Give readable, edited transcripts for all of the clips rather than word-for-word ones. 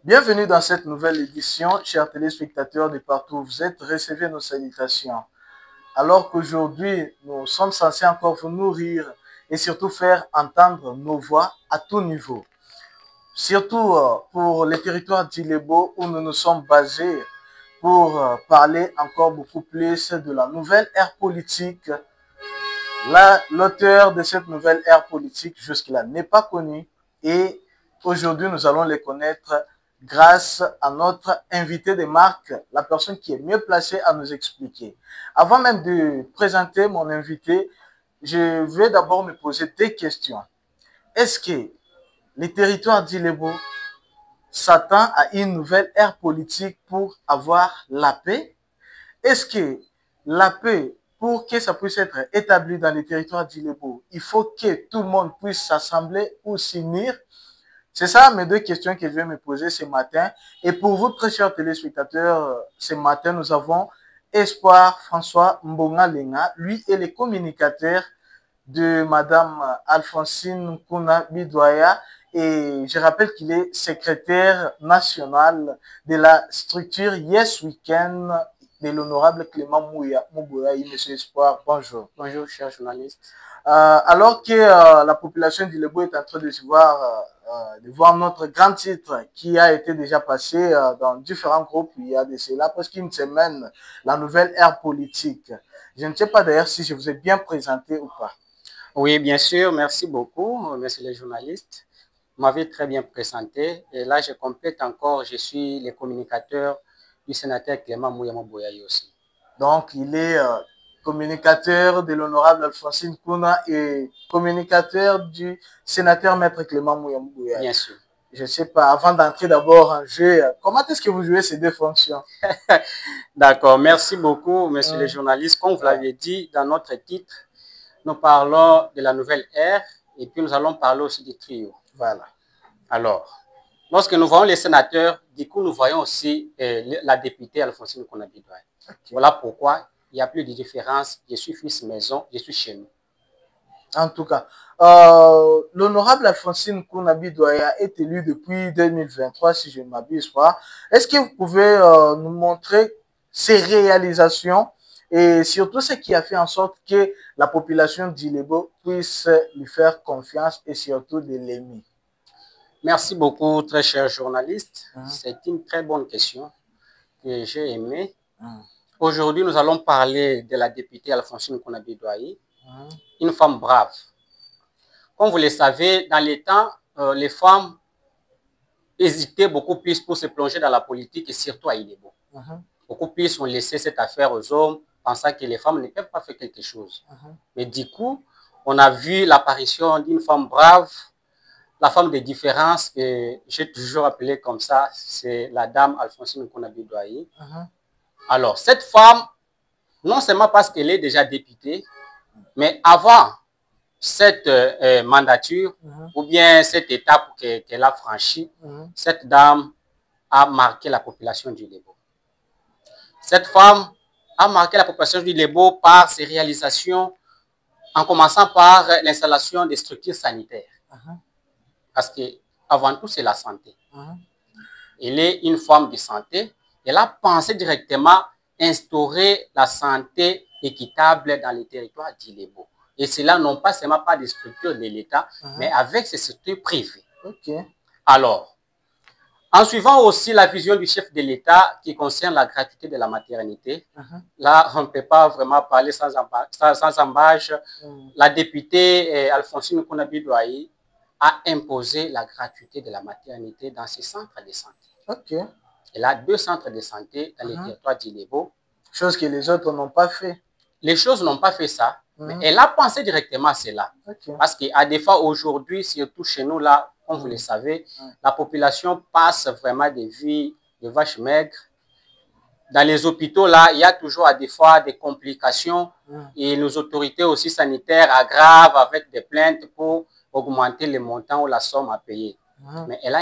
Bienvenue dans cette nouvelle édition, chers téléspectateurs de partout où vous êtes, recevez nos salutations. Alors qu'aujourd'hui, nous sommes censés encore vous nourrir et surtout faire entendre nos voix à tout niveau. Surtout pour les territoires d'Ilebo où nous nous sommes basés pour parler encore beaucoup plus de la nouvelle ère politique. L'auteur de cette nouvelle ère politique jusque-là n'est pas connu et aujourd'hui nous allons les connaître grâce à notre invité de marque, la personne qui est mieux placée à nous expliquer. Avant même de présenter mon invité, je vais d'abord me poser des questions. Est-ce que les territoires d'Ilebo s'attendent à une nouvelle ère politique pour avoir la paix? Est-ce que la paix, pour que ça puisse être établi dans les territoires d'Ilebo, il faut que tout le monde puisse s'assembler ou s'unir? C'est ça mes deux questions que je vais me poser ce matin. Et pour vous, très chers téléspectateurs, ce matin, nous avons Espoir François Mbonga Lenga. Lui est le communicateur de Madame Alphonsine Kuna Bidoya. Et je rappelle qu'il est secrétaire national de la structure Yes Weekend de l'honorable Clément Mouboya. Monsieur Espoir, bonjour. Bonjour, cher journaliste. Alors que la population d'Ilebo est en train de voir notre grand titre qui a été déjà passé dans différents groupes il y a de cela presque une semaine, la nouvelle ère politique. Je ne sais pas d'ailleurs si je vous ai bien présenté ou pas. Oui, bien sûr, merci beaucoup, monsieur le journaliste. Vous m'avez très bien présenté. Et là, je complète encore, je suis le communicateur du sénateur Clément Mouya-Moboyayi aussi. Donc, il est communicateur de l'honorable Alphonsine Kuna et communicateur du sénateur Maître Clément Mouya-Moboyayi. Bien sûr. Je ne sais pas, avant d'entrer d'abord en jeu, comment est-ce que vous jouez ces deux fonctions? D'accord, merci beaucoup, monsieur le journaliste. Comme vous l'avez dit dans notre titre, nous parlons de la nouvelle ère et puis nous allons parler aussi du trio. Voilà. Alors, lorsque nous voyons les sénateurs, du coup, nous voyons aussi la députée Alphonsine Kuna Bidoya. Okay. Voilà pourquoi il n'y a plus de différence. Je suis fils maison, je suis chez nous. En tout cas, l'honorable Alphonsine Kuna Bidoya est élu depuis 2023, si je ne m'abuse pas. Est-ce que vous pouvez nous montrer ses réalisations et surtout ce qui a fait en sorte que la population d'Ilebo puisse lui faire confiance et surtout de l'aimer? Merci beaucoup, très cher journaliste. C'est une très bonne question que j'ai aimée. Aujourd'hui, nous allons parler de la députée Alphonsine Kuna Bidoya, une femme brave. Comme vous le savez, dans les temps, les femmes hésitaient beaucoup plus pour se plonger dans la politique et surtout à Ilebo. Beaucoup plus ont laissé cette affaire aux hommes, pensant que les femmes ne peuvent pas faire quelque chose. Mais du coup, on a vu l'apparition d'une femme brave, la femme de différence que j'ai toujours appelée comme ça, c'est la dame Alphonsine Kuna Bidoya. Alors, cette femme, non seulement parce qu'elle est déjà députée, mais avant cette mandature ou bien cette étape qu'elle a franchie, cette dame a marqué la population du Lebo. Cette femme a marqué la population du Lebo par ses réalisations, en commençant par l'installation des structures sanitaires. Parce qu'avant tout, c'est la santé. Elle est une femme de santé. Elle a pensé directement instaurer la santé équitable dans les territoires d'Ilebo. Et cela non pas seulement par des structures de l'État, mais avec ces structures privées. Alors, en suivant aussi la vision du chef de l'État qui concerne la gratuité de la maternité, là, on ne peut pas vraiment parler sans embâche. La députée Alphonsine Kuna Bidoya a imposé la gratuité de la maternité dans ses centres de santé. Elle a 2 centres de santé dans les territoires d'Ilebo. Chose que les autres n'ont pas fait. Les choses n'ont pas fait ça, mais elle a pensé directement à cela. Parce qu'à des fois, aujourd'hui, surtout chez nous, là, comme vous le savez, la population passe vraiment des vies de vaches maigres. Dans les hôpitaux, là, il y a toujours à des fois des complications et nos autorités aussi sanitaires aggravent avec des plaintes pour augmenter les montants ou la somme à payer. Mais elle a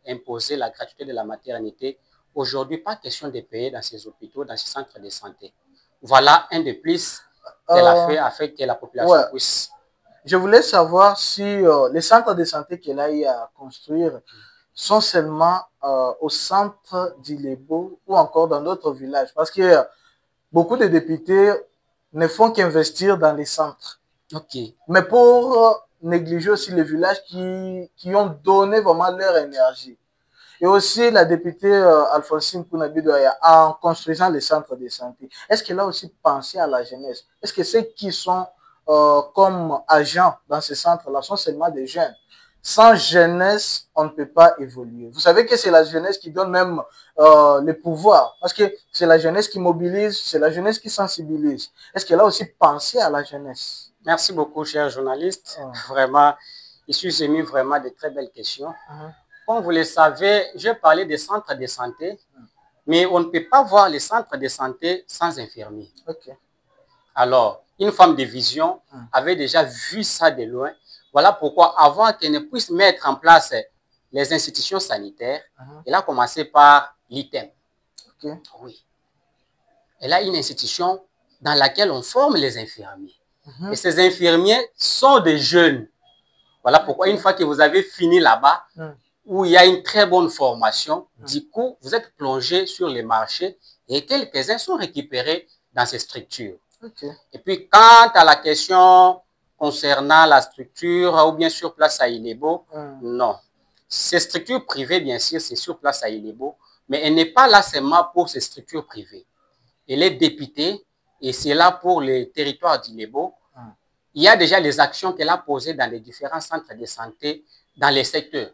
imposé la gratuité de la maternité. Aujourd'hui, pas question de payer dans ces hôpitaux, dans ces centres de santé. Voilà un de plus qu'elle a fait afin que la population puisse. Je voulais savoir si les centres de santé qu'elle a eu à construire, sont seulement au centre d'Ilebo ou encore dans d'autres villages. Parce que beaucoup de députés ne font qu'investir dans les centres. Ok. Mais pour négliger aussi les villages qui ont donné vraiment leur énergie. Et aussi la députée Alphonsine Kounabidoya, en construisant les centres de santé, est-ce qu'elle a aussi pensé à la jeunesse? Est-ce que ceux qui sont comme agents dans ces centres-là sont seulement des jeunes? Sans jeunesse, on ne peut pas évoluer. Vous savez que c'est la jeunesse qui donne même le pouvoir, parce que c'est la jeunesse qui mobilise, c'est la jeunesse qui sensibilise. Est-ce qu'elle a aussi pensé à la jeunesse? Merci beaucoup, cher journaliste. Vraiment, je suis ému vraiment de très belles questions. Comme vous le savez, j'ai parlé des centres de santé, mais on ne peut pas voir les centres de santé sans infirmiers. Okay. Alors, une femme de vision avait déjà vu ça de loin. Voilà pourquoi, avant qu'elle ne puisse mettre en place les institutions sanitaires, elle a commencé par l'ITEM. Okay. Oui. Elle a une institution dans laquelle on forme les infirmiers. Et ces infirmiers sont des jeunes. Voilà pourquoi, une fois que vous avez fini là-bas, où il y a une très bonne formation, du coup, vous êtes plongé sur les marchés et quelques-uns sont récupérés dans ces structures. Okay. Et puis, quant à la question concernant la structure ou bien sur place à Ilebo, non. Ces structures privées, bien sûr, c'est sur place à Ilebo, mais elle n'est pas là seulement pour ces structures privées. Elle est députée et c'est là pour les territoires d'Ilebo. Il y a déjà les actions qu'elle a posées dans les différents centres de santé dans les secteurs.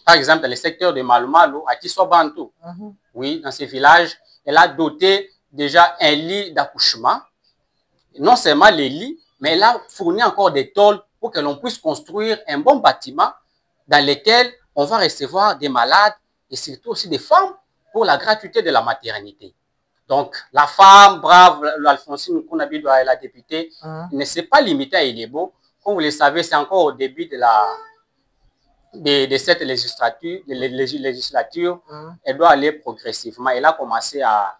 Par exemple, dans le secteur de Malumalo, à Kisobanto, oui, dans ces villages, elle a doté déjà un lit d'accouchement. Non seulement les lits, mais elle a fourni encore des tôles pour que l'on puisse construire un bon bâtiment dans lequel on va recevoir des malades et surtout aussi des femmes pour la gratuité de la maternité. Donc, la femme brave, l'Alphonsine Kounabidoya, la députée, ne s'est pas limitée à Ilebo. Comme vous le savez, c'est encore au début de cette législature. Elle doit aller progressivement. Elle a commencé à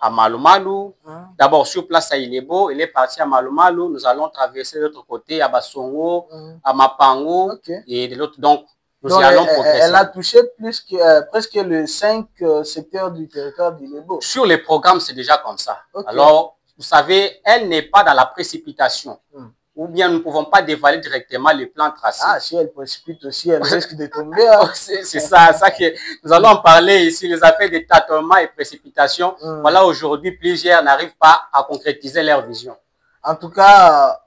Malumalu. D'abord sur place à Ilebo, elle est partie à Malumalu. Nous allons traverser de l'autre côté à Basongo, à Mapango et de l'autre. Donc, nous y allons progresser. Elle a touché plus que, presque les 5 secteurs du territoire d'Ilebo. Sur les programmes, c'est déjà comme ça. Alors, vous savez, elle n'est pas dans la précipitation. Ou bien nous ne pouvons pas dévaler directement le plan tracé. Ah, si elle précipite aussi, elle risque de tomber. Hein. C'est ça que nous allons en parler ici, les affaires de tâtonnement et précipitation. Voilà, aujourd'hui, plusieurs n'arrivent pas à concrétiser leur vision. En tout cas,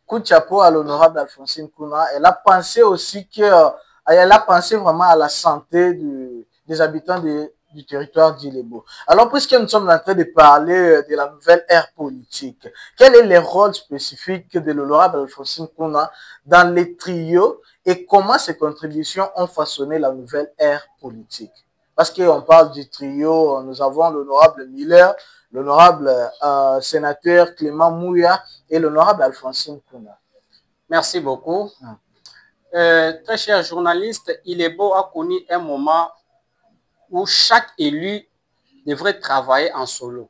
coup de chapeau à l'honorable Alphonsine Kouna. Elle a pensé aussi elle a pensé vraiment à la santé des habitants du territoire d'Ilebo. Alors, puisque nous sommes en train de parler de la nouvelle ère politique, quel est le rôle spécifique de l'honorable Alphonsine Kouna dans les trios et comment ces contributions ont façonné la nouvelle ère politique? Parce qu'on parle du trio, nous avons l'honorable Miller, l'honorable sénateur Clément Mouya et l'honorable Alphonsine Kouna. Merci beaucoup. Très cher journaliste, Ilebo a connu un moment où chaque élu devrait travailler en solo.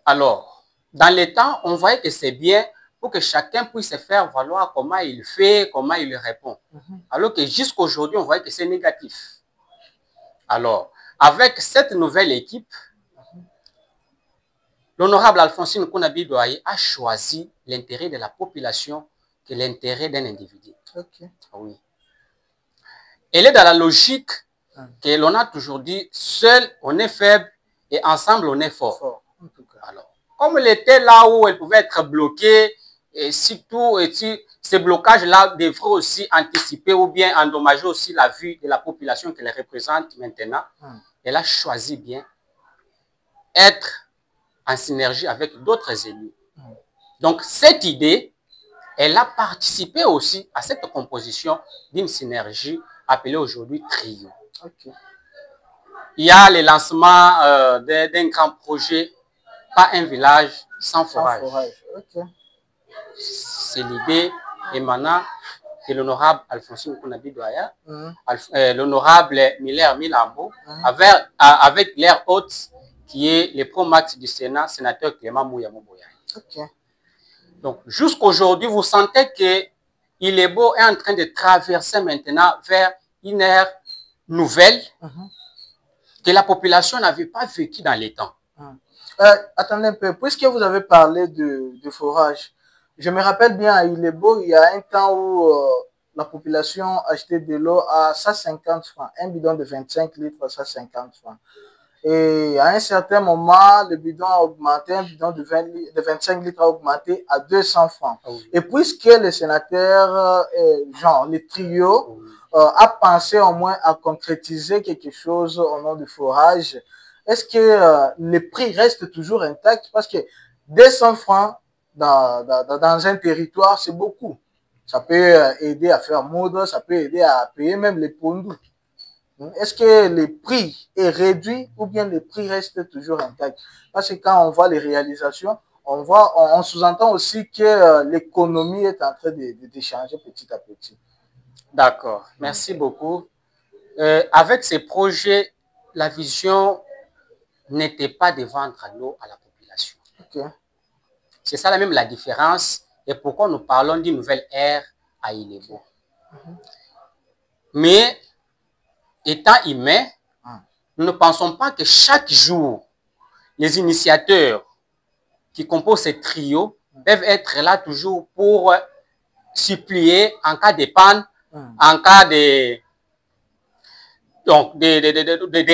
Alors, dans les temps, on voyait que c'est bien pour que chacun puisse se faire valoir comment il fait, comment il répond. Alors que jusqu'à aujourd'hui, on voyait que c'est négatif. Alors, avec cette nouvelle équipe, l'honorable Alphonsine Kounabidoya a choisi l'intérêt de la population que l'intérêt d'un individu. Oui. Elle est dans la logique que l'on a toujours dit, seul on est faible et ensemble on est fort. Alors, comme elle était là où elle pouvait être bloquée, et surtout, ces blocages-là devraient aussi anticiper ou bien endommager aussi la vue de la population qu'elle représente maintenant. Elle a choisi bien être en synergie avec d'autres élus. Donc, cette idée, elle a participé aussi à cette composition d'une synergie appelée aujourd'hui trio. Il y a le lancement d'un grand projet, pas un village sans forage. C'est l'idée émanant de l'honorable Alphonsine Kounabidoya, l'honorable Miller Milambo, avec l'air hôte qui est le pro-max du Sénat, sénateur Clément Mouya. Donc, jusqu'aujourd'hui, vous sentez que Ilebo est en train de traverser maintenant vers une ère nouvelle que la population n'avait pas vécu dans les temps. Attendez un peu, puisque vous avez parlé de forage, je me rappelle bien à Ilebo, il y a un temps où la population achetait de l'eau à 150 francs, un bidon de 25 litres à 150 francs. Et à un certain moment, le bidon a augmenté, un bidon de 25 litres a augmenté à 200 francs. Et puisque les sénateurs, genre les trios, a pensé au moins à concrétiser quelque chose au nom du forage, est-ce que les prix restent toujours intacts? Parce que 200 francs dans un territoire, c'est beaucoup. Ça peut aider à faire moudre, ça peut aider à payer même les pondus. Est-ce que le prix est réduit ou bien le prix reste toujours intact? Parce que quand on voit les réalisations, on sous-entend aussi que l'économie est en train de changer petit à petit. D'accord, merci beaucoup. Avec ces projets, la vision n'était pas de vendre l'eau à la population. Okay. C'est ça même la différence et pourquoi nous parlons d'une nouvelle ère à Ilebo. Mais étant humain, nous ne pensons pas que chaque jour, les initiateurs qui composent ces trios peuvent être là toujours pour supplier en cas de panne, en cas de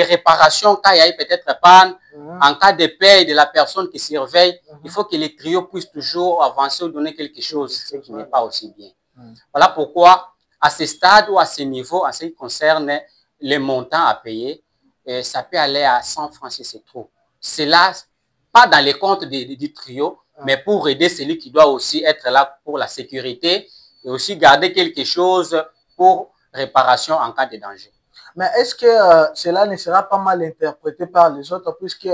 réparations, quand il y a eu peut-être panne, en cas de paie de la personne qui surveille. Il faut que les trios puissent toujours avancer ou donner quelque chose, ce qui n'est pas aussi bien. Voilà pourquoi, à ce stade ou à ce niveau, en ce qui concerne les montants à payer, ça peut aller à 100 francs si c'est trop. C'est là, pas dans les comptes du trio, mais pour aider celui qui doit aussi être là pour la sécurité et aussi garder quelque chose pour réparation en cas de danger. Mais est-ce que cela ne sera pas mal interprété par les autres, puisque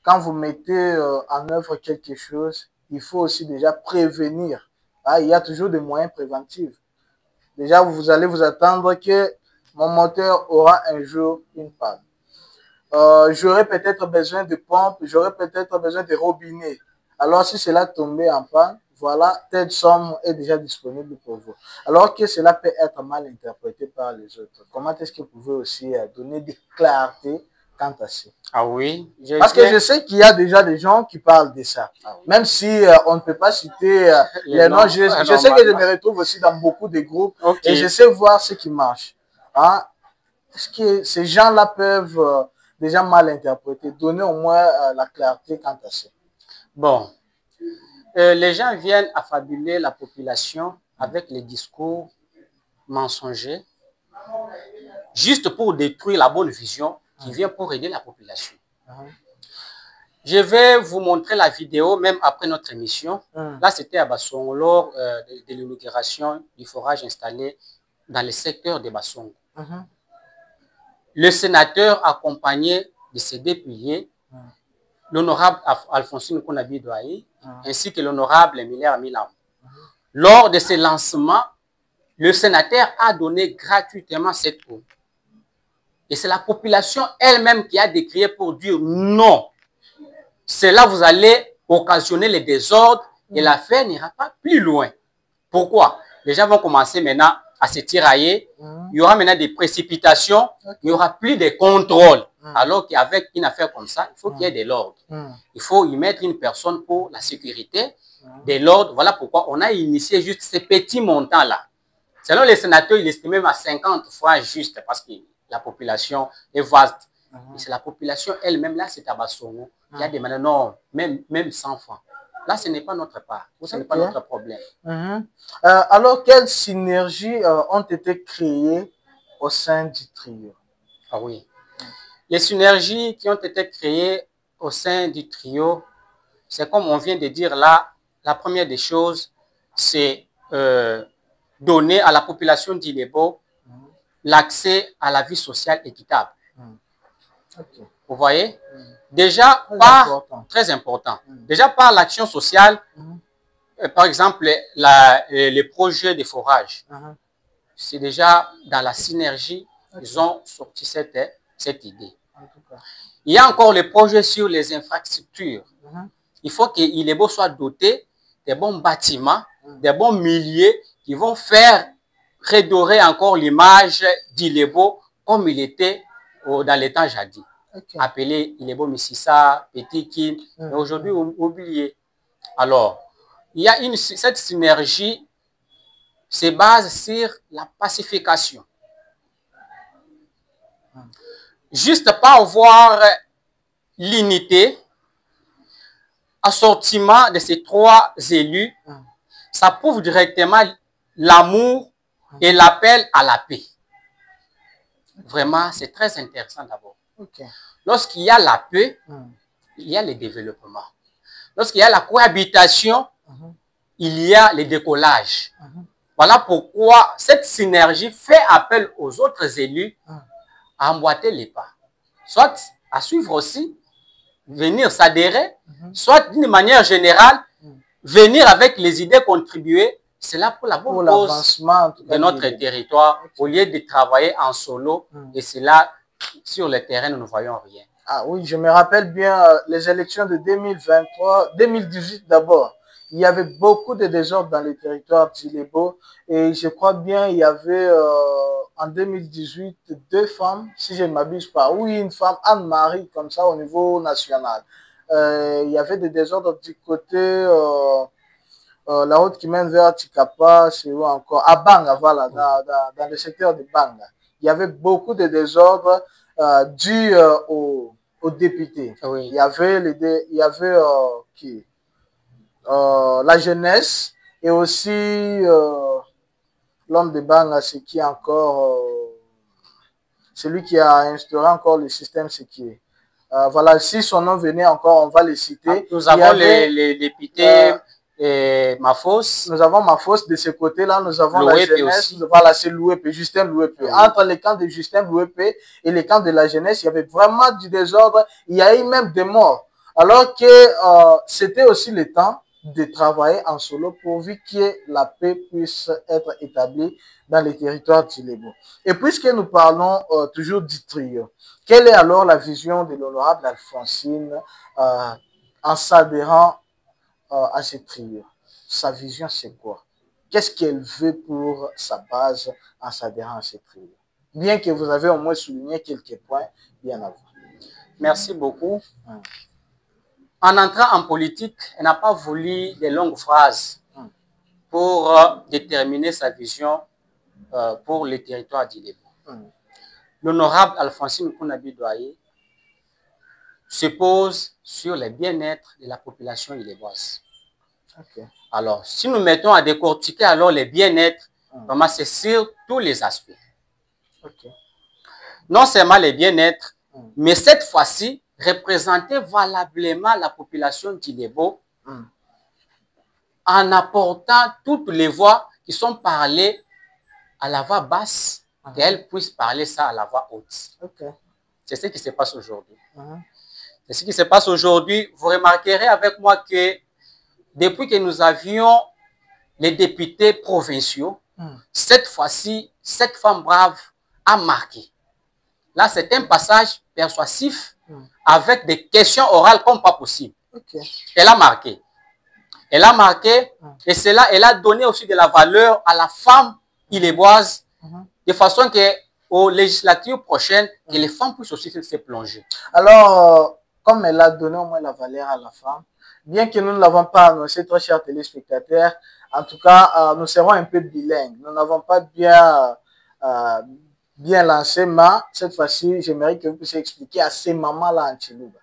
quand vous mettez en œuvre quelque chose, il faut aussi déjà prévenir. Il y a toujours des moyens préventifs. Déjà, vous allez vous attendre que mon moteur aura un jour une panne. J'aurai peut-être besoin de pompes, j'aurai peut-être besoin de robinets. Alors, si cela tombait en panne, voilà, telle somme est déjà disponible pour vous. Alors que cela peut être mal interprété par les autres. Comment est-ce que vous pouvez aussi donner des clartés quant à ça? Ah oui. Parce que je sais qu'il y a déjà des gens qui parlent de ça. Ah oui. Même si on ne peut pas citer les noms, je sais que je me retrouve aussi dans beaucoup de groupes et je sais voir ce qui marche. Hein? Est-ce que ces gens-là peuvent déjà mal interpréter, donner au moins la clarté quant à ça? Bon. Les gens viennent affabuler la population avec les discours mensongers, juste pour détruire la bonne vision qui vient pour aider la population. Je vais vous montrer la vidéo, même après notre émission. Là, c'était à Bassongo, lors de l'inauguration du forage installé dans le secteur de Bassongo. Le sénateur accompagné de ses députés, l'honorable Alphonsine Konabi Douaï, ainsi que l'honorable Miller Milam. Lors de ce lancement, le sénateur a donné gratuitement cette eau. Et c'est la population elle-même qui a décrié pour dire non. C'est là que vous allez occasionner les désordres et l'affaire n'ira pas plus loin. Pourquoi? Les gens vont commencer maintenant à se tirailler. Il y aura maintenant des précipitations. Il n'y aura plus de contrôle. Alors qu'avec une affaire comme ça, il faut qu'il y ait de l'ordre. Il faut y mettre une personne pour la sécurité, de l'ordre. Voilà pourquoi on a initié juste ces petits montants-là. Selon les sénateurs, il estimait même à 50 francs juste parce que la population est vaste. C'est la population elle-même, là, c'est à Bassongo, qui a demandé non, même 100 francs. Là, ce n'est pas notre part. Ce n'est pas notre problème. Alors, quelles synergies ont été créées au sein du trio? Ah oui. Les synergies qui ont été créées au sein du trio, c'est comme on vient de dire là, la première des choses, c'est donner à la population d'Ilebo l'accès à la vie sociale équitable. Vous voyez? Déjà, très important. Déjà, par l'action sociale, par exemple, les projets de forage, c'est déjà dans la synergie qu'ils ont sorti cette idée. Il y a encore les projets sur les infrastructures. Il faut que Ilebo soit doté des bons bâtiments, des bons milieux qui ils vont faire redorer encore l'image d'Ilebo comme il était dans les temps jadis. Appelé Ilebo Mississa, Petit Kin, mais aujourd'hui oublié. Alors, il y a cette synergie se base sur la pacification. Juste pas avoir l'unité, assortiment de ces trois élus, ça prouve directement l'amour et l'appel à la paix. Vraiment, c'est très intéressant d'abord. Lorsqu'il y a la paix, il y a le développement. Lorsqu'il y a la cohabitation, il y a le décollage. Voilà pourquoi cette synergie fait appel aux autres élus à emboîter les pas. Soit à suivre aussi, venir s'adhérer, soit d'une manière générale, venir avec les idées contribuer. C'est là pour la bonne cause de notre territoire, au lieu de travailler en solo. Et c'est là, sur le terrain, nous ne voyons rien. Ah oui, je me rappelle bien les élections de 2023, 2018 d'abord. Il y avait beaucoup de désordre dans les territoires d'Ilebo et je crois bien il y avait en 2018 deux femmes, si je ne m'abuse pas. Oui, une femme, Anne-Marie, comme ça au niveau national. Il y avait des désordres du côté la route qui mène vers Tikapa, c'est où encore? À Banga, voilà, dans le secteur de Banga. Il y avait beaucoup de désordres dus aux députés. Oui. Il y avait, qui? La jeunesse et aussi l'homme de Banga, c'est qui encore? Celui qui a instauré encore le système, c'est qui? Voilà, si son nom venait encore, on va le citer. Nous avons les députés Mafos. Nous avons Mafos de ce côté-là, nous avons Louepé la jeunesse. aussi. Voilà, c'est Louepé, Justin Louepé. Entre les camps de Justin Louepé et les camps de la jeunesse, il y avait vraiment du désordre. Il y a eu même des morts. Alors que c'était aussi le temps de travailler en solo pourvu que la paix puisse être établie dans les territoires d'Ilebo. Et puisque nous parlons toujours du trio, quelle est alors la vision de l'honorable Alphonsine en s'adhérant à ce trio? Sa vision, c'est quoi? Qu'est-ce qu'elle veut pour sa base en s'adhérant à ce trio? Bien que vous avez au moins souligné quelques points bien avant. Merci beaucoup. En entrant en politique, elle n'a pas voulu des longues phrases pour déterminer sa vision pour le territoire d'Ilebo. L'honorable Alphonsine Kounabi Douaye se pose sur le bien-être de la population iléboise. Alors, si nous mettons à décortiquer alors les bien-être, vraiment c'est sur tous les aspects. Non seulement les bien-être, mais cette fois-ci, représenter valablement la population d'Ilebo en apportant toutes les voix qui sont parlées à la voix basse, qu'elles puissent parler ça à la voix haute. C'est ce qui se passe aujourd'hui. C'est ce qui se passe aujourd'hui. Vous remarquerez avec moi que depuis que nous avions les députés provinciaux, cette fois-ci, cette femme brave a marqué. Là, c'est un passage persuasif avec des questions orales comme pas possible. Elle a marqué. Elle a marqué et cela, elle a donné aussi de la valeur à la femme iléboise de façon que aux législatures prochaines, que les femmes puissent aussi se plonger. Alors, comme elle a donné au moins la valeur à la femme, bien que nous ne l'avons pas annoncé, très chers téléspectateurs, en tout cas, nous serons un peu bilingues. Nous n'avons pas bien lancé, mais cette fois-ci, j'aimerais que vous puissiez expliquer à ces mamans-là en Chilouba.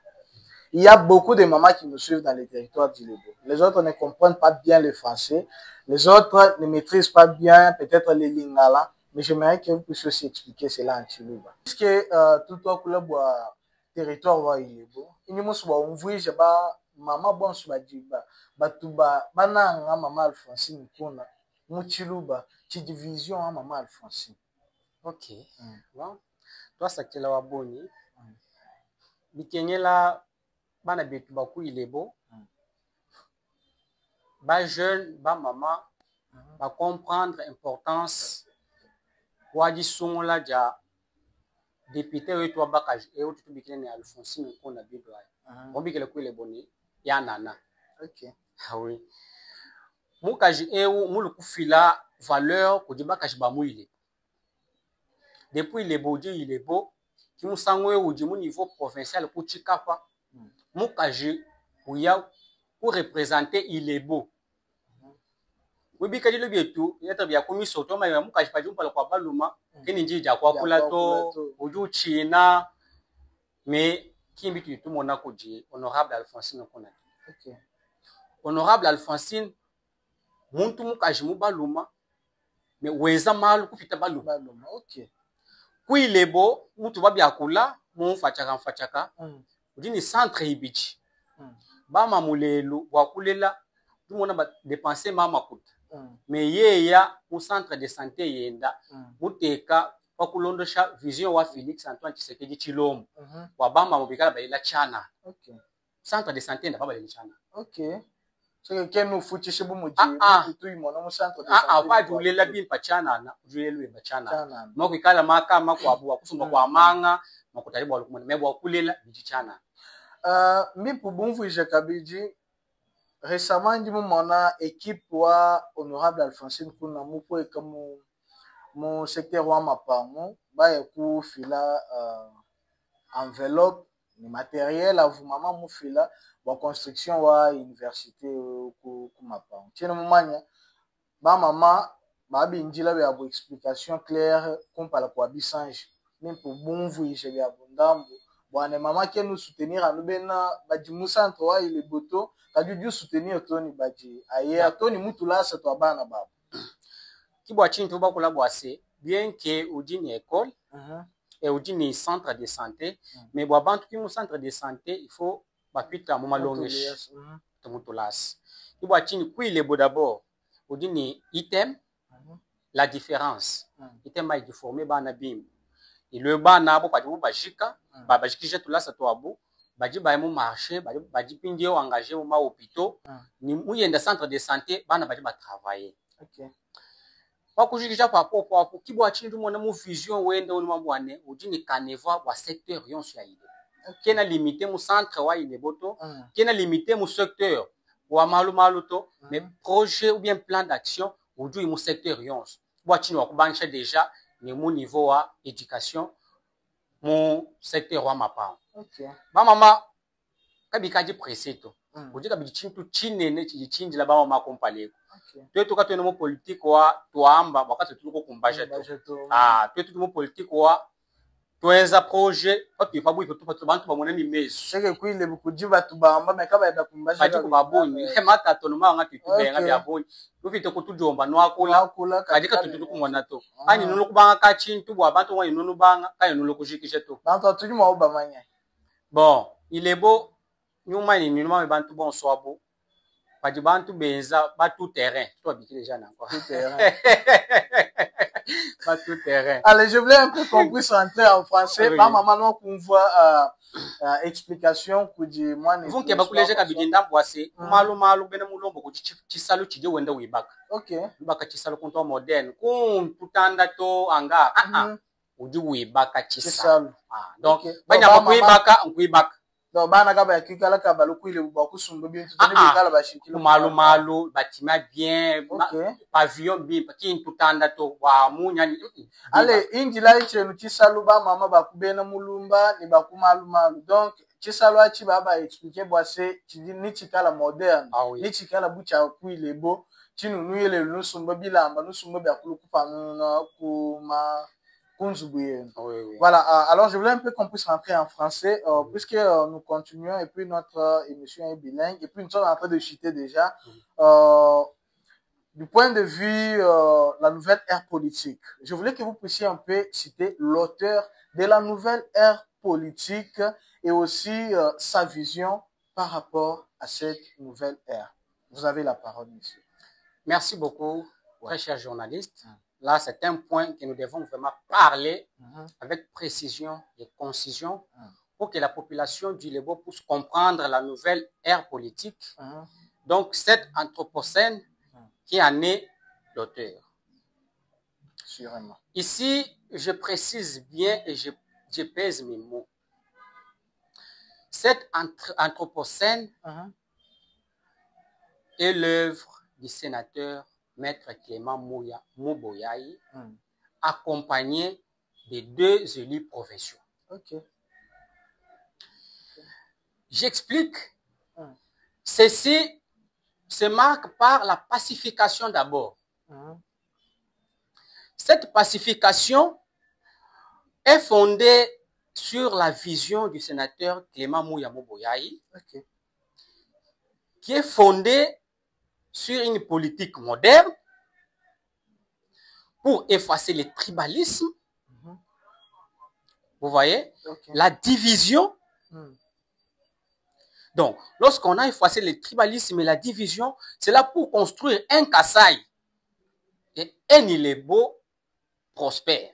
Il y a beaucoup de mamans qui nous suivent dans les territoires d'Ilebo. Les autres ne comprennent pas bien le français. Les autres ne maîtrisent pas bien peut-être les lingala. Mais j'aimerais que vous puissiez aussi expliquer cela en Chilouba. Puisque tout au couleur territoire wa Ilebo, il y a un voyage ba maman bon soit diba batuba bananga maman Alphonsine kona mu Chilouba ci division à maman Alphonsine. Ok. Bon. Toi ça qui la boni. Bikengela bana betu baku Ilebo. Ba jeune, ba maman va comprendre l'importance wadi songola ja député wetu abaka et autres bikene Alphonsine Kounabi Douaye. On bikele ku Ilebo ni ya nana. OK. Ah oui. Mukaji eu mulu kufila valeur ko diba kashiba mu ile. Depuis il est beau, qui nous sangwe au niveau provincial pour Chikapa, mukaji uya pour représenter il est beau. Oui, bi kadi le bietu, yata bia komi soto ma ya mukaji pa jumpa kwa baluma, kini njija kwa kulato, uju China, mais qui mbitu tout mon akoji, honorable Alphonsine Konate. OK. Honorable Alphonsine, muntu mukaji mu baluma, mais weza malu kufita baluma. OK. Kui lebo mutu babi akula mu mfachaka udini centre ibichi ba mamulelu wakulela tumona ba dépenser mama kuta mais yeya mu centre de santé yenda muteka bakulondosha vision wa Félix Antoine Tshisekedi Tshilombo wa bamba mubikala balela chana. OK. Centre de santé nda balela chana. OK. C'est que nous foutishe bumu tout imono mu centre de santé. Pas julela bimpa chana na julelu ba chana. Moko ikala maka mako abu akusumba kwa manga makutaribu walukumana mebo akulela biji chana. Mi pour bonvu Jakabiji récemment ndi mona équipe wa honorable Alphonsine kuna mupo ekamu mon secteur wa mapango ba yaku fila enveloppe ni matériel à vous maman mu fila wa construction wa université ku mapango tino mumanya ba mama ba bindila ba bo explication claire compala kwa bisange même pour bonvu je ya bondambo bwana mama qui nous soutenir à nous bena baji mu centre wa ile boto kaju soutenir toni baji aye toni mutula sa to bana baba kibwa chintu bakula bwase bien que udini école et udini centre de santé mais bwa bantu ki mu centre de santé il faut bapita mu malongesh to mutulas kibwa chini kuile bo d'abord udini item la différence item ba formé bana bim ile bana bo padi bajika bajikije tulasa to abu baji ba mu marché baji pindi o engagé mu ma hôpitaux ni muyenda centre de santé bana baji ba travailler. OK. Bakujikija pa popo kibwa chini mona mu vision wenda oni mabwane udini kaneva wa secteur yonso ya ile. Kena limité mu centre wa ile boto, kena limité mu secteur wa malu to, mais projet ou bien plan d'action udu mu secteur yonso. Bwa chini wa kubanisha déjà ni mu niveau wa éducation mu secteur wa mapao. OK. Ba mama kabikaji preseto. Ujika bichintu chinene chichinji la ba mama kompaleko. Twetu ka twene mu politique wa tuamba wakati tuliko kumbaje to twetu mu politique wa twenza projet patu fabu iko tupa bantu bamone ni mezo seke kuile bukujiba tubamba mekaba eda kumbaje baji ko baboni mata to noma ngati tubenga bya boni tufite ko tujomba no akula kadika tutuku kumwana to ani nulo kubanga ka chintu bwa bantu wa inunu banga ka inunu kujikishe to bantu tujuma obamanya bon il est beau nyuma ni nyuma bantu bon swabo Pas bantu benza pas tout terrain. Toi habiter déjà encore. Tout terrain. Pas tout terrain. Allez, je voulais un peu qu'on puisse rentrer en français. Ma maman non qu'on voit explication que dit moi ne. Vous qui bakuleje kabidinda boise. Malu bena mulombo ko chisalu chije wenda wibaka. OK. Wibaka chisalu konto moderne. Kun tutanda to anga. Uji wibaka chisalu. Donc banya bakuibaka nkuibaka. Donc bana kaba yakikala kaba lokuile bakusumba bintu toni bikala bashikilo malu batima bien pavillon bien paki tutanda to wa munyani ale injila ichenu chisalu ba mama bakubena mulumba ni bakumalu donc chisalu achi baba expliquer boise ni chikala moderne ni chikala bucha kuile bo chinu nuyele nusumba bilamba nusumba byakulu kupana kuma. Voilà, alors je voulais un peu qu'on puisse rentrer en français, puisque nous continuons et puis notre émission est bilingue, et puis nous sommes en train de chuter déjà. Du point de vue la nouvelle ère politique, je voulais que vous puissiez un peu citer l'auteur de la nouvelle ère politique et aussi sa vision par rapport à cette nouvelle ère. Vous avez la parole, monsieur. Merci beaucoup, très cher journaliste. Là, c'est un point que nous devons vraiment parler avec précision et concision pour que la population du Lebo puisse comprendre la nouvelle ère politique. Donc, cette anthropocène qui en est l'auteur. Sûrement. Ici, je précise bien et je pèse mes mots. Cette anthropocène est l'œuvre du sénateur Maître Clément Mouboyaï, accompagné des 2 élus provinciaux. Ok. J'explique. Ceci se marque par la pacification d'abord. Cette pacification est fondée sur la vision du sénateur Clément Mouboyaï, qui est fondée sur une politique moderne pour effacer le tribalisme. Vous voyez, la division. Donc, lorsqu'on a effacé le tribalisme et la division, c'est là pour construire un Kasaï et un Ilebo prospère.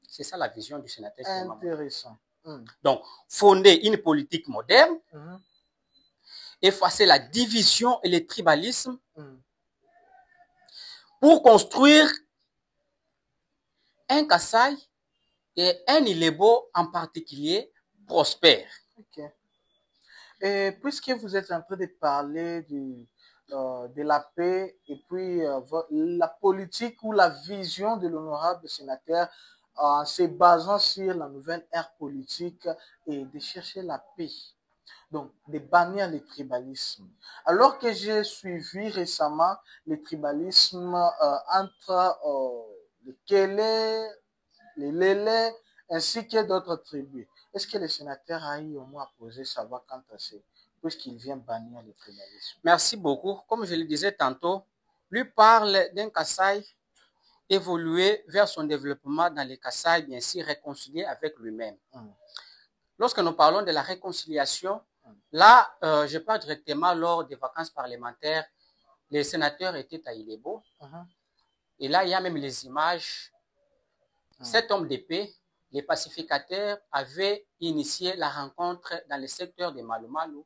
C'est ça la vision du sénateur. Intéressant. Donc, fonder une politique moderne, effacer la division et le tribalisme pour construire un Kasaï et un Ilebo en particulier prospère. Ok. Et puisque vous êtes en train de parler de la paix et puis la politique ou la vision de l'honorable sénateur en se basant sur la nouvelle ère politique et de chercher la paix, donc de bannir le tribalisme. Alors que j'ai suivi récemment le tribalisme entre les Kélé, les Lélé, ainsi que d'autres tribus. Est-ce que le sénateur a eu au moins à poser sa voix quant à ça, puisqu'il vient bannir le tribalisme? Merci beaucoup. Comme je le disais tantôt, lui parle d'un Kasaï évoluer vers son développement dans les Kasaï, bien sûr réconcilié avec lui-même. Lorsque nous parlons de la réconciliation, là, je parle directement lors des vacances parlementaires, les sénateurs étaient à Ilebo. Et là, il y a même les images. Cet homme de paix, les pacificateurs avaient initié la rencontre dans le secteur de Malumalu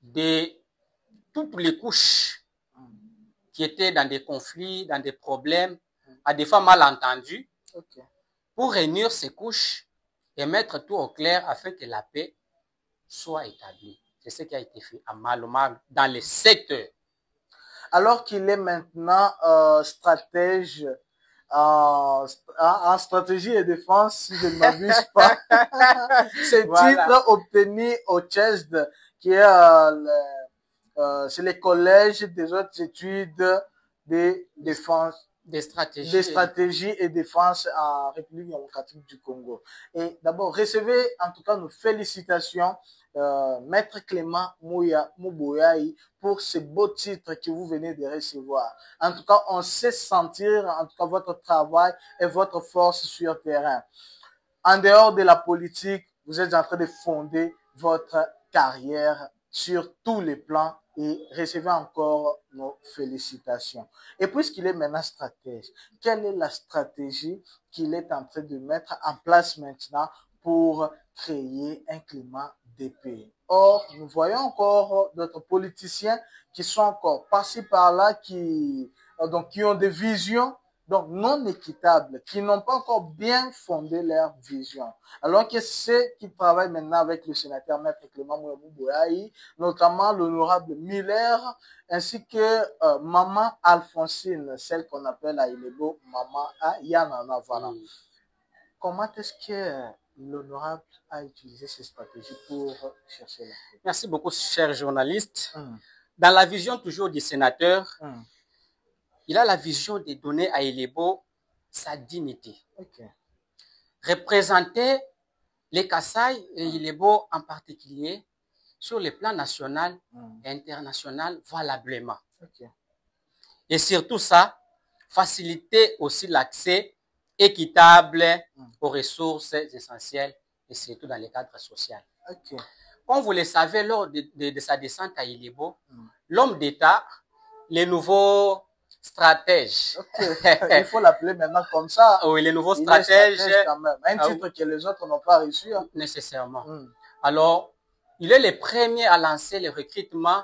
de toutes les couches qui étaient dans des conflits, dans des problèmes, à des fois mal entendus, pour réunir ces couches et mettre tout au clair afin que la paix soit établie. C'est ce qui a été fait à Malumalu, dans les secteurs. Alors qu'il est maintenant stratège en stratégie et défense, si je ne m'abuse pas. Ce titre obtenu au CHESD, qui est c'est les collèges des autres études de défense, des stratégies et défense en République démocratique du Congo. Et d'abord, recevez en tout cas nos félicitations, Maître Clément Mouboyaï, pour ce beau titre que vous venez de recevoir. En tout cas, on sait sentir, en tout cas, votre travail et votre force sur terrain. En dehors de la politique, vous êtes en train de fonder votre carrière sur tous les plans et recevez encore nos félicitations. Et puisqu'il est maintenant stratège, quelle est la stratégie qu'il est en train de mettre en place maintenant pour créer un climat de paix? Or, nous voyons encore d'autres politiciens qui sont encore passés par là, qui ont des visions donc non équitables, qui n'ont pas encore bien fondé leur vision. Alors que ceux qui travaillent maintenant avec le sénateur Maître Clément Mouboyaï, notamment l'honorable Miller, ainsi que Maman Alphonsine, celle qu'on appelle à Ilebo Maman Yanana, voilà. Comment est-ce que l'honorable a utilisé ces stratégies pour chercher la paix? Merci beaucoup, cher journaliste. Dans la vision toujours du sénateur, il a la vision de donner à Ilebo sa dignité. Représenter les Kasaï et Ilebo en particulier sur le plan national et international valablement. Et surtout ça, faciliter aussi l'accès équitable aux ressources essentielles et surtout dans le cadre social. Comme vous le savez, lors de sa descente à Ilebo, l'homme d'État, les nouveaux stratèges. Il faut l'appeler maintenant comme ça. Oui, les nouveaux stratèges. Quand même. Un titre que les autres n'ont pas reçu. Nécessairement. Alors, il est le premier à lancer le recrutement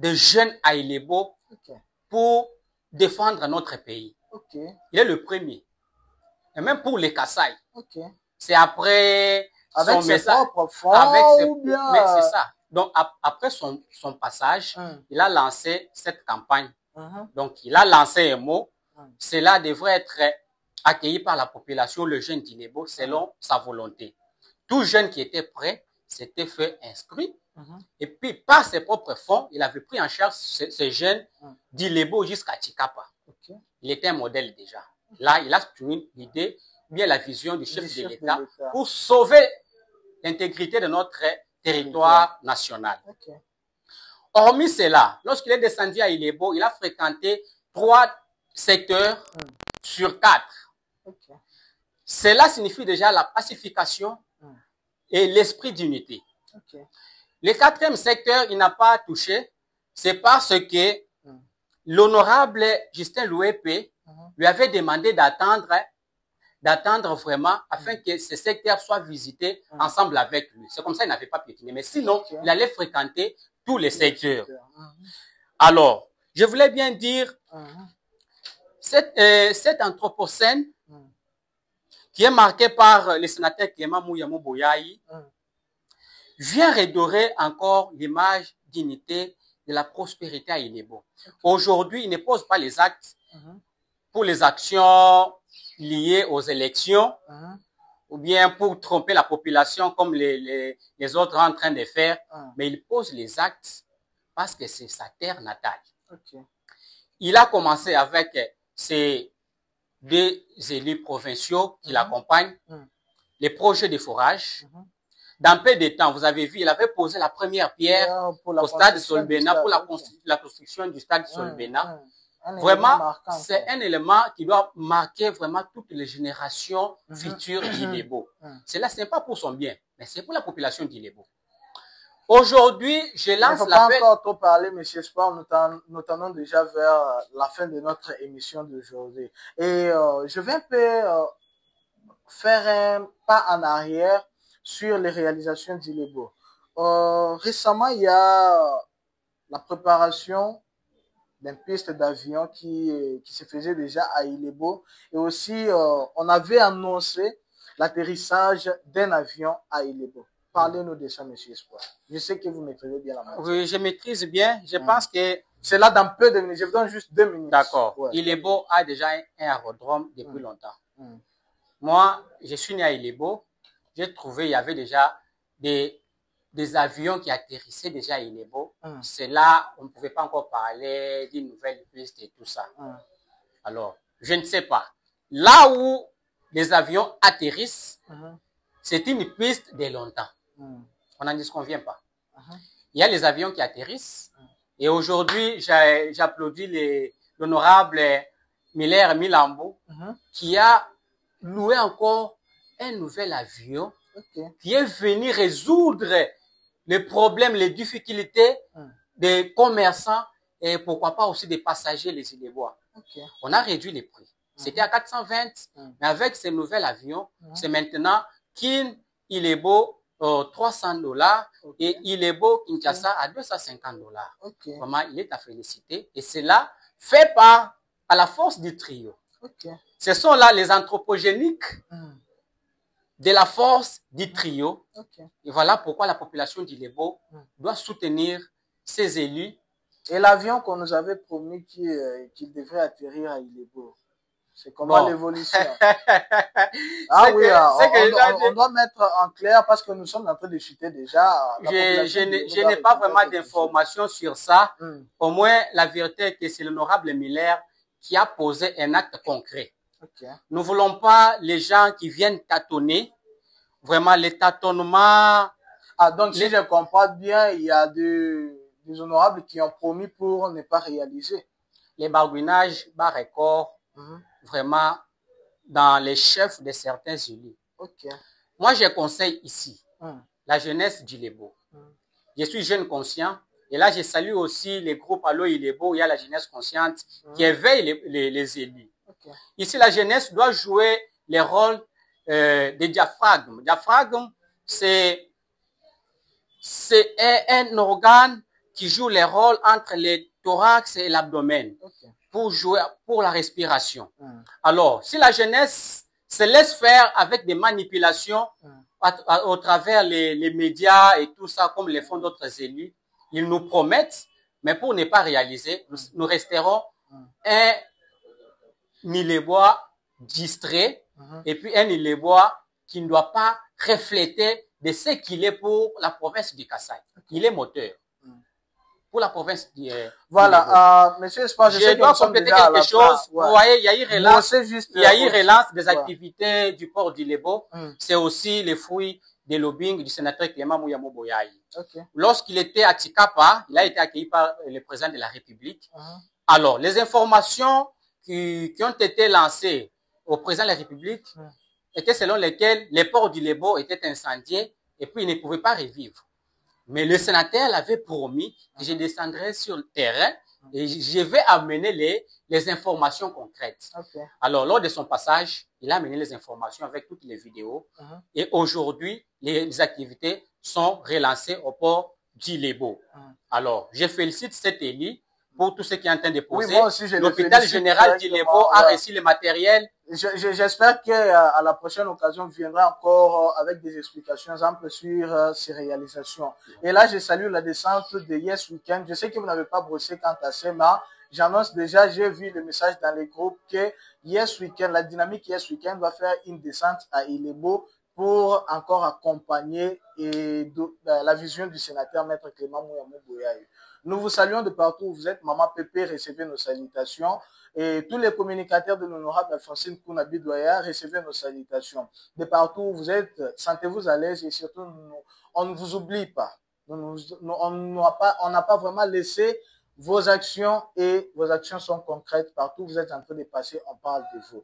de jeunes à Ilebo pour défendre notre pays. Il est le premier. Et même pour les Kasaï. C'est après avec son message. Mais c'est ça. Donc, après son passage, il a lancé cette campagne Donc, il a lancé un mot. Cela devrait être accueilli par la population, le jeune d'Ilebo, selon sa volonté. Tout jeune qui était prêt s'était fait inscrire. Et puis, par ses propres fonds, il avait pris en charge ces jeunes d'Ilebo jusqu'à Chikapa. Il était un modèle déjà. Là, il a soutenu l'idée, bien la vision du chef de l'État pour sauver l'intégrité de notre territoire national. Hormis cela, lorsqu'il est descendu à Ilebo, il a fréquenté 3 secteurs sur 4. Cela signifie déjà la pacification et l'esprit d'unité. Le 4e secteur, il n'a pas touché, c'est parce que l'honorable Justin Louépé lui avait demandé d'attendre vraiment afin que ce secteur soit visité ensemble avec lui. C'est comme ça qu'il n'avait pas piétiné. Mais sinon, il allait fréquenter tous les secteurs. Alors, je voulais bien dire, cette anthropocène qui est marquée par le sénateur Clément Mouyamou Boyaï vient redorer encore l'image d'unité de la prospérité à Ilebo. Aujourd'hui, il ne pose pas les actes pour les actions liées aux élections ou bien pour tromper la population comme les autres sont en train de faire, mais il pose les actes parce que c'est sa terre natale. Il a commencé avec ses 2 élus provinciaux qui l'accompagnent, les projets de forage. Dans peu de temps, vous avez vu, il avait posé la première pierre au stade Solbena pour la construction du stade Solbena. Vraiment, c'est un élément qui doit marquer vraiment toutes les générations futures d'Ilebo. Cela, ce n'est pas pour son bien, mais c'est pour la population d'Ilebo. Aujourd'hui, je lance l'appel. Il ne faut pas encore trop parler, M. Espoir, nous tendons déjà vers la fin de notre émission d'aujourd'hui. Et je vais un peu faire un pas en arrière sur les réalisations d'Ilebo. Récemment, il y a la préparation d'une piste d'avion qui se faisait déjà à Ilebo. Et aussi, on avait annoncé l'atterrissage d'un avion à Ilebo. Parlez-nous de ça, M. Espoir. Je sais que vous maîtrisez bien la matière. Oui, je maîtrise bien. Je pense que... C'est là dans peu de minutes. Je vous donne juste 2 minutes. D'accord. Ilebo a déjà un aérodrome depuis longtemps. Moi, je suis né à Ilebo. J'ai trouvé, il y avait déjà des avions qui atterrissaient déjà à Ilebo. C'est là, on ne pouvait pas encore parler d'une nouvelle piste et tout ça. Alors, je ne sais pas. Là où les avions atterrissent, c'est une piste de longtemps. On n'en disconvient pas. Il y a les avions qui atterrissent. Et aujourd'hui, j'applaudis l'honorable Miller Milambo qui a loué encore un nouvel avion qui est venu résoudre les problèmes, les difficultés des commerçants et pourquoi pas aussi des passagers, les Ilébois. On a réduit les prix. C'était à 420, mais avec ces nouveaux avions, c'est maintenant Kin Ilebo $300 et Ilebo Kinshasa à $250. Vraiment, il est à féliciter. Et c'est là fait par à la force du trio. Ce sont là les anthropogéniques de la force du trio. Et voilà pourquoi la population d'Ilebo doit soutenir ses élus. Et l'avion qu'on nous avait promis qu'il devrait atterrir à Ilebo, c'est comment l'évolution? Ah oui, on doit mettre en clair parce que nous sommes en train de chuter déjà. Je n'ai pas vraiment d'informations sur ça. Au moins, la vérité est que c'est l'honorable Miller qui a posé un acte concret. Nous ne voulons pas les gens qui viennent tâtonner. Vraiment, les tâtonnements. Ah, donc si je comprends bien, il y a des honorables qui ont promis pour ne pas réaliser. Les barguinages, bar record, vraiment dans les chefs de certains élus. Moi, je conseille ici la jeunesse d'Ilebo. Je suis jeune conscient. Et là, je salue aussi les groupes Allo Ilebo. Il y a la jeunesse consciente qui éveille les élus. Ici, la jeunesse doit jouer les rôles des diaphragmes. Diaphragme, c'est un organe qui joue les rôles entre le thorax et l'abdomen pour la respiration. Alors, si la jeunesse se laisse faire avec des manipulations au travers les médias et tout ça, comme le font d'autres élus, ils nous promettent, Mais pour ne pas réaliser, nous resterons un Ilébois distrait et puis un Ilébois qui ne doit pas refléter de ce qu'il est pour la province du Kasaï. Il est moteur. Pour la province du voilà, monsieur Espoir, je dois compléter quelque chose. Ouais. Vous voyez, il y a eu relance, il y a eu relance des ouais. activités du port d'Ilebo. C'est aussi les fruits des lobbying du sénateur Clément Mouyamo Boyaï. Okay. Lorsqu'il était à Tikapa, il a été accueilli par le président de la République. Alors, les informations qui ont été lancées au président de la République étaient selon lesquelles les ports d'Ilebo étaient incendiés et puis ils ne pouvaient pas revivre. Mais le sénateur l'avait promis que je descendrai sur le terrain et je vais amener les informations concrètes. Okay. Alors, lors de son passage, il a amené les informations avec toutes les vidéos. Et aujourd'hui, les activités sont relancées au port d'Ilebo. Alors, je félicite cet élu pour tout ce qui est en train de poser. Oui, l'hôpital général d'Ilebo a reçu le matériel. J'espère qu'à la prochaine occasion, vous viendrez encore avec des explications amples sur ces réalisations. Et là, je salue la descente de Yes Weekend. Je sais que vous n'avez pas brossé quant à ça, mais j'annonce déjà, j'ai vu le message dans les groupes que Yes Weekend, la dynamique Yes Weekend va faire une descente à Ilebo pour encore accompagner la vision du sénateur Maître Clément Mouyamo Boyaï. Nous vous saluons de partout où vous êtes. Maman Pépé, recevez nos salutations. Et tous les communicateurs de l'honorable Alphonsine Kounabi Douaya, recevez nos salutations. De partout où vous êtes, sentez-vous à l'aise et surtout, on ne vous oublie pas. On n'a pas vraiment laissé vos actions et vos actions sont concrètes. Partout où vous êtes en train de passer, on parle de vous.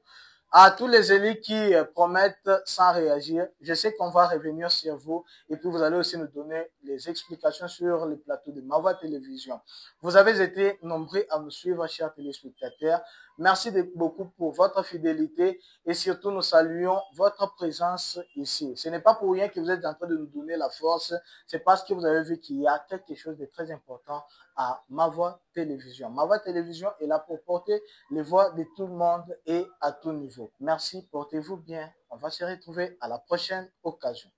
À tous les élus qui promettent sans réagir, je sais qu'on va revenir sur vous et puis vous allez aussi nous donner les explications sur le plateau de Ma Voix Télévision. Vous avez été nombreux à nous suivre, chers téléspectateurs. Merci beaucoup pour votre fidélité et surtout nous saluons votre présence ici. Ce n'est pas pour rien que vous êtes en train de nous donner la force, c'est parce que vous avez vu qu'il y a quelque chose de très important à Ma Voix Télévision. Ma Voix Télévision est là pour porter les voix de tout le monde et à tout niveau. Merci, portez-vous bien. On va se retrouver à la prochaine occasion.